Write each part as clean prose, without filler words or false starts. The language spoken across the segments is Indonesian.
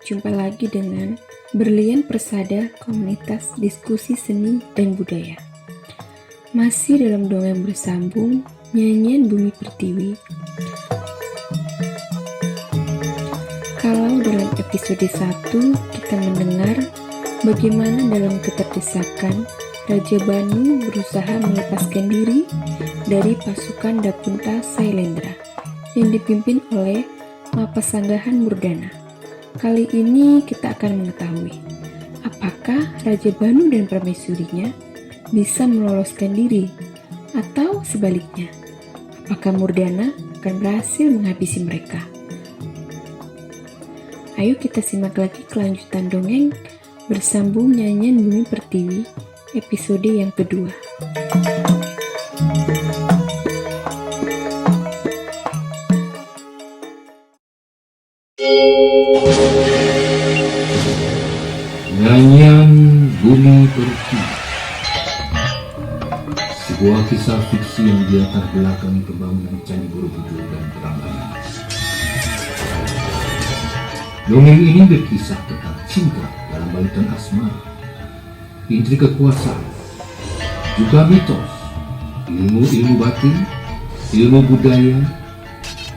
Jumpa lagi dengan Berlian Persada Komunitas Diskusi Seni dan Budaya. Masih dalam dongeng bersambung, nyanyian Bumi Pertiwi. Kalau dalam episode 1 kita mendengar bagaimana dalam keterdesakan Raja Banu berusaha melepaskan diri dari pasukan Dapunta Sailendra yang dipimpin oleh Mapasanggahan Murdana. Kali ini kita akan mengetahui apakah Raja Banu dan permaisurinya bisa meloloskan diri atau sebaliknya, apakah Murdana akan berhasil menghabisi mereka. Ayo kita simak lagi kelanjutan dongeng bersambung nyanyian Bumi Pertiwi episode yang kedua. Nyanyian Bumi Pertiwi, sebuah kisah fiksi yang dilatar belakangi pembangunan Candi Borobudur dan Prambanan. Dongeng ini berkisah tentang cinta dalam balutan asmara, intrik kekuasaan, juga mitos, ilmu-ilmu batin, ilmu budaya,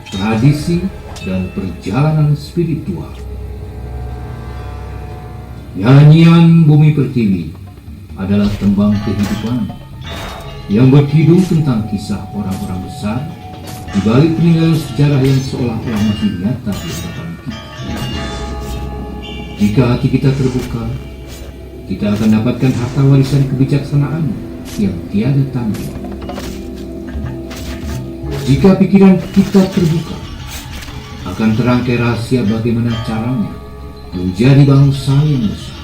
tradisi, dan perjalanan spiritual. Nyanyian Bumi Pertiwi adalah tembang kehidupan yang berkidung tentang kisah orang-orang besar di balik peninggalan sejarah yang seolah-olah masih nyata di hadapan kita. Jika hati kita terbuka, kita akan dapatkan harta warisan kebijaksanaan yang tiada tanding. Jika pikiran kita terbuka, akan terangkai rahasia bagaimana caranya menjadi bangsa yang besar,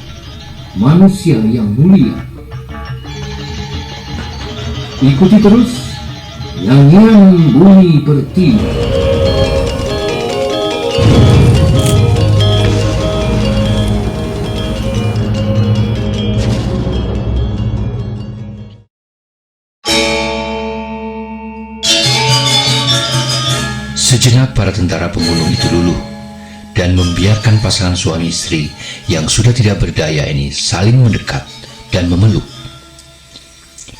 manusia yang mulia. Ikuti terus nyanyian Bumi Pertiwi. Sejenak para tentara pembunuh itu luluh dan membiarkan pasangan suami istri yang sudah tidak berdaya ini saling mendekat dan memeluk.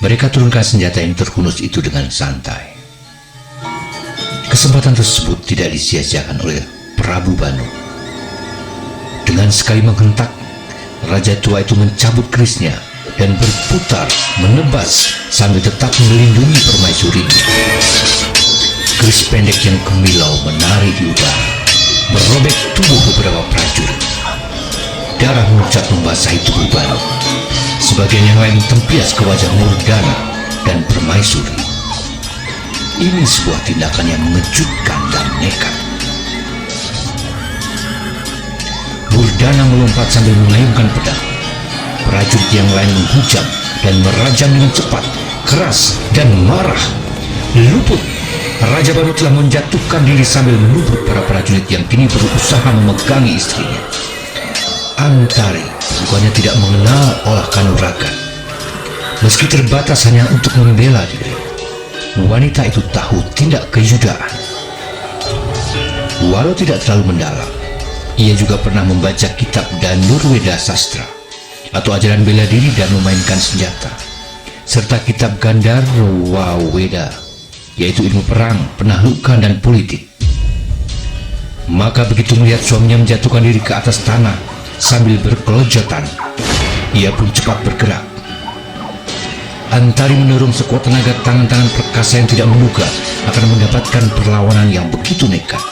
Mereka turunkan senjata yang terhunus itu dengan santai. Kesempatan tersebut tidak disia-siakan oleh Prabu Banu. Dengan sekali menghentak, raja tua itu mencabut kerisnya dan berputar menebas sambil tetap melindungi permaisurinya. Keris pendek yang kemilau menari di udara, merobek tubuh beberapa prajurit. Darah mengucap membasahi tubuh Banu. Sebagian yang lain tempias ke wajah Murdana dan permaisuri. Ini sebuah tindakan yang mengejutkan dan nekat. Murdana melompat sambil mengayunkan pedang. Prajurit yang lain menghujam dan merajam dengan cepat, keras, dan marah. Luput, Raja Banu telah menjatuhkan diri sambil menubruk para prajurit yang kini berusaha memegangi istrinya. Antari bukannya tidak mengenal olah kanuragan. Meski terbatas hanya untuk membela diri, wanita itu tahu tindak keyudaan. Walau tidak terlalu mendalam, ia juga pernah membaca kitab Danurweda Sastra atau ajaran bela diri dan memainkan senjata, serta kitab Gandharwa Weda, yaitu ilmu perang, penaklukan, dan politik. Maka begitu melihat suaminya menjatuhkan diri ke atas tanah sambil berkelojotan, ia pun cepat bergerak. Antari mendorong sekuat tenaga tangan-tangan perkasa yang tidak menduga akan mendapatkan perlawanan yang begitu nekat.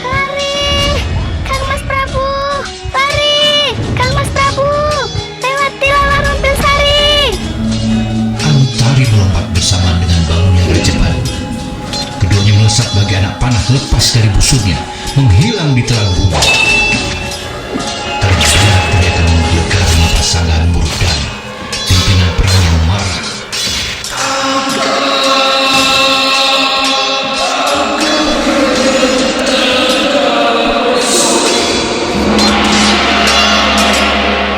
Lari, Kang Mas Prabu! Lari, Kang Mas Prabu! Lewatilah Larumpil Sari! Antari melompat bersamaan dengan bangunnya Raja Banu. Keduanya melesat bagi anak panah lepas dari busurnya, menghilang di telan bumi. Terdengar teriakan menggelegar Mapasanggahan Murdana, pimpinan perang yang marah.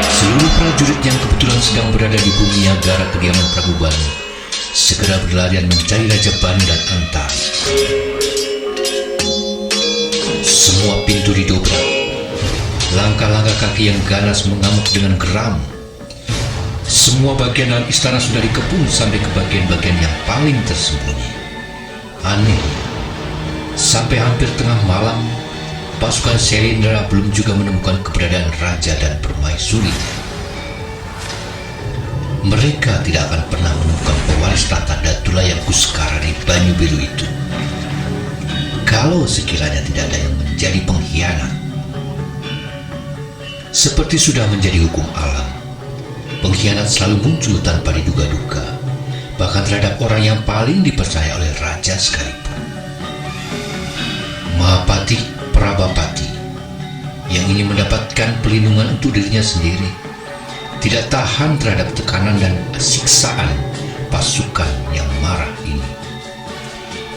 Seluruh prajurit yang kebetulan sedang berada di bumi Niagara kediaman Prabu Banu segera berlarian mencari Raja Banu dan Antari. Semua pintu didobrak. Langkah-langkah kaki yang ganas mengamuk dengan geram. Semua bagian dalam istana sudah dikepung sampai ke bagian-bagian yang paling tersembunyi. Aneh, sampai hampir tengah malam, pasukan Syailendra belum juga menemukan keberadaan raja dan permaisuri. Mereka tidak akan pernah menemukan pewaris tahta Datulaya Guskara di Banyu Biru itu. Kalau sekiranya tidak ada yang menjadi pengkhianat. Seperti sudah menjadi hukum alam, pengkhianat selalu muncul tanpa diduga-duga, bahkan terhadap orang yang paling dipercaya oleh raja sekalipun. Mahapati Prabapati yang ingin mendapatkan pelindungan untuk dirinya sendiri tidak tahan terhadap tekanan dan siksaan pasukan yang marah ini.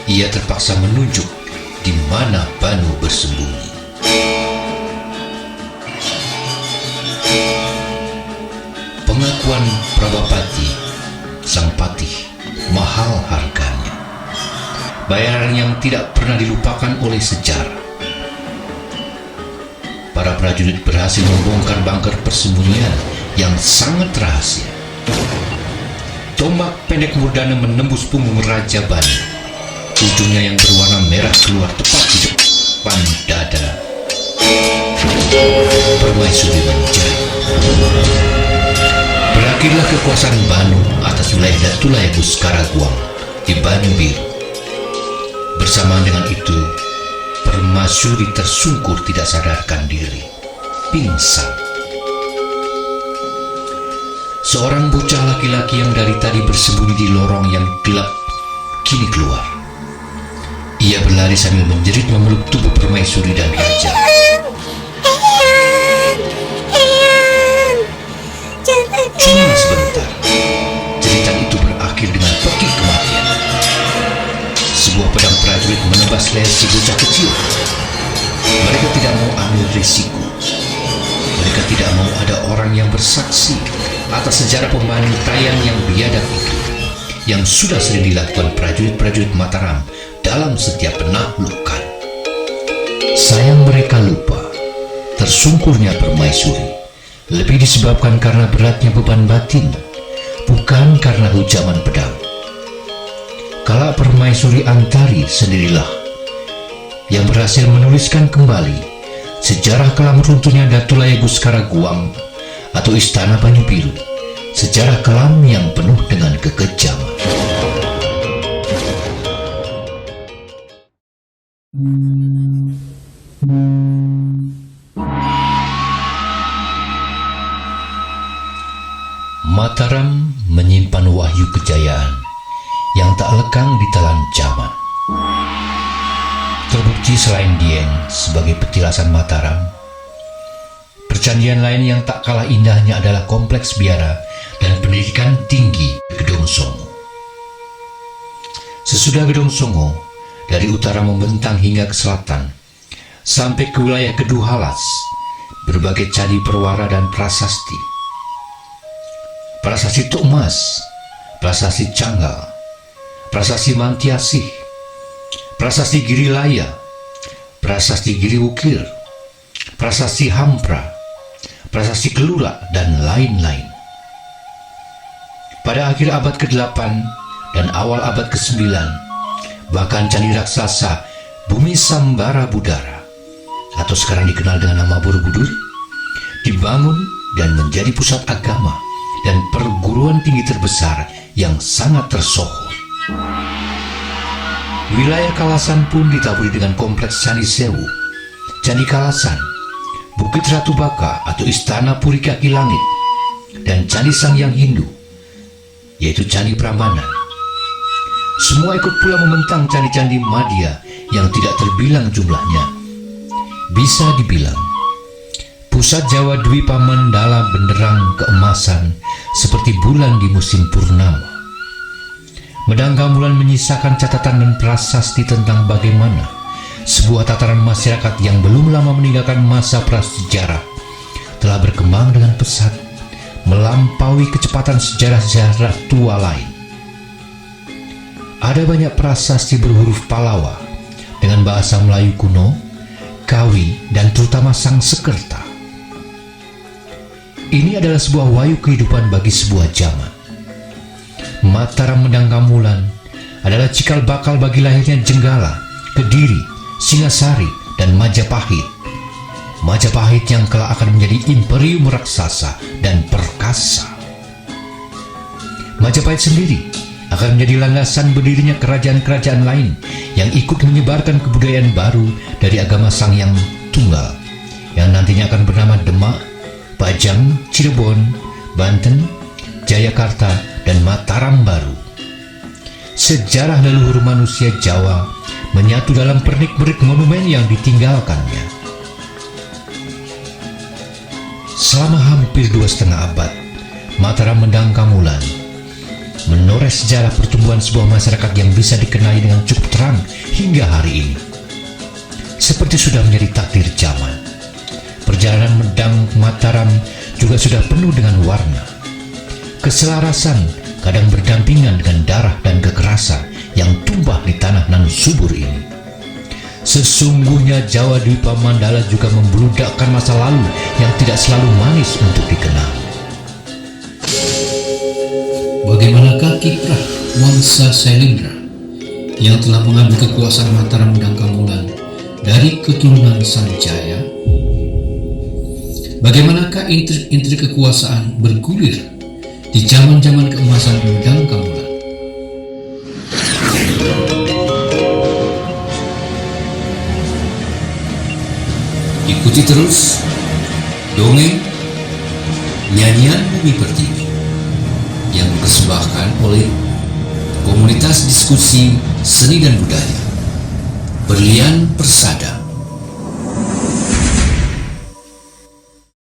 Ia terpaksa menunjuk di mana Banu bersembunyi. Pengakuan Prabapati, sang patih, mahal harganya. Bayaran yang tidak pernah dilupakan oleh sejarah. Para prajurit berhasil membongkar bunker persembunyian yang sangat rahasia. Tombak pendek Murdana menembus punggung Raja Banu. Ujungnya yang berwarna merah keluar tepat di depan dada permaisuri menjerit. Berakhirlah kekuasaan Banu atas wilayah Datulaya Guskara Guang di Banyu Biru. Bersamaan dengan itu, permaisuri tersungkur tidak sadarkan diri, pingsan. Seorang bocah laki-laki yang dari tadi bersembunyi di lorong yang gelap kini keluar. Ia berlari sambil menjerit memeluk tubuh permaisuri dan raja. Cuma sebentar, jeritan itu berakhir dengan pekik kematian. Sebuah pedang prajurit menebas leher si bocah kecil. Mereka tidak mau ambil risiko. Mereka tidak mau ada orang yang bersaksi atas sejarah pembantaian yang biadab itu, yang sudah sering dilakukan prajurit-prajurit Mataram dalam setiap penaklukan. Sayang mereka lupa, tersungkurnya permaisuri lebih disebabkan karena beratnya beban batin, bukan karena hujaman pedang. Kala permaisuri Antari sendirilah yang berhasil menuliskan kembali sejarah kelam runtuhnya Datulaya Guskara Guang atau Istana Banyu Biru, sejarah kelam yang penuh dengan kekejaman. Mataram menyimpan wahyu kejayaan yang tak lekang di telan zaman. Terbukti selain Dieng sebagai petilasan Mataram, percandian lain yang tak kalah indahnya adalah kompleks biara dan pendidikan tinggi Gedong Songo. Sesudah Gedong Songo, dari utara membentang hingga ke selatan, sampai ke wilayah Keduhalas, berbagai candi perwara dan prasasti. Prasasti Tukmas, prasasti Canggal, prasasti Mantiasih, prasasti Girilaya, prasasti Giriwukir, prasasti Hampra, prasasti Kelura, dan lain-lain. Pada akhir abad ke-8 dan awal abad ke-9, bahkan candi raksasa Bumi Sambara Budara, atau sekarang dikenal dengan nama Borobudur, dibangun dan menjadi pusat agama dan perguruan tinggi terbesar yang sangat tersohor. Wilayah Kalasan pun ditaburi dengan kompleks Candi Sewu, Candi Kalasan, Bukit Ratu Baka atau Istana Puri Kaki Langit, dan Candi Sangyang Hindu, yaitu Candi Prambanan. Semua ikut pula membentang candi-candi Madya yang tidak terbilang jumlahnya. Bisa dibilang, pusat Jawa Dwipa Mandala benderang keemasan seperti bulan di musim purnama. Medang Gamulan menyisakan catatan dan prasasti tentang bagaimana sebuah tataran masyarakat yang belum lama meninggalkan masa prasejarah telah berkembang dengan pesat, melampaui kecepatan sejarah-sejarah tua lain. Ada banyak prasasti berhuruf Palawa dengan bahasa Melayu kuno, Kawi, dan terutama Sang Sekerta. Ini adalah sebuah wayu kehidupan bagi sebuah zaman. Mataram Mendangkamulan adalah cikal bakal bagi lahirnya Jenggala, Kediri, Singasari, dan Majapahit. Majapahit yang kelak akan menjadi imperium raksasa dan perkasa. Majapahit sendiri akan menjadi landasan berdirinya kerajaan-kerajaan lain yang ikut menyebarkan kebudayaan baru dari agama Sang Hyang Tunggal, yang nantinya akan bernama Demak, Pajang, Cirebon, Banten, Jayakarta, dan Mataram baru. Sejarah leluhur manusia Jawa menyatu dalam pernik-pernik monumen yang ditinggalkannya. Selama hampir 2,5 abad, Mataram Mendangkamulan menoreh sejarah pertumbuhan sebuah masyarakat yang bisa dikenali dengan cukup terang hingga hari ini. Seperti sudah menjadi takdir zaman, perjalanan Medang Mataram juga sudah penuh dengan warna. Keselarasan kadang berdampingan dengan darah dan kekerasan yang tumpah di tanah nan subur ini. Sesungguhnya Jawa Dwipa Mandala juga membeludakkan masa lalu yang tidak selalu manis untuk dikenal. Bagaimanakah kiprah Wangsa Sailendra yang telah mengambil kekuasaan Mataram Mendangkamulan dari keturunan Sanjaya? Bagaimanakah intrik-intrik kekuasaan bergulir di zaman-zaman keemasan Mendangkamulan? Ikuti terus dongeng Nyanyian Bumi Pertiwi yang dipersembahkan oleh Komunitas Diskusi Seni dan Budaya Berlian Persada.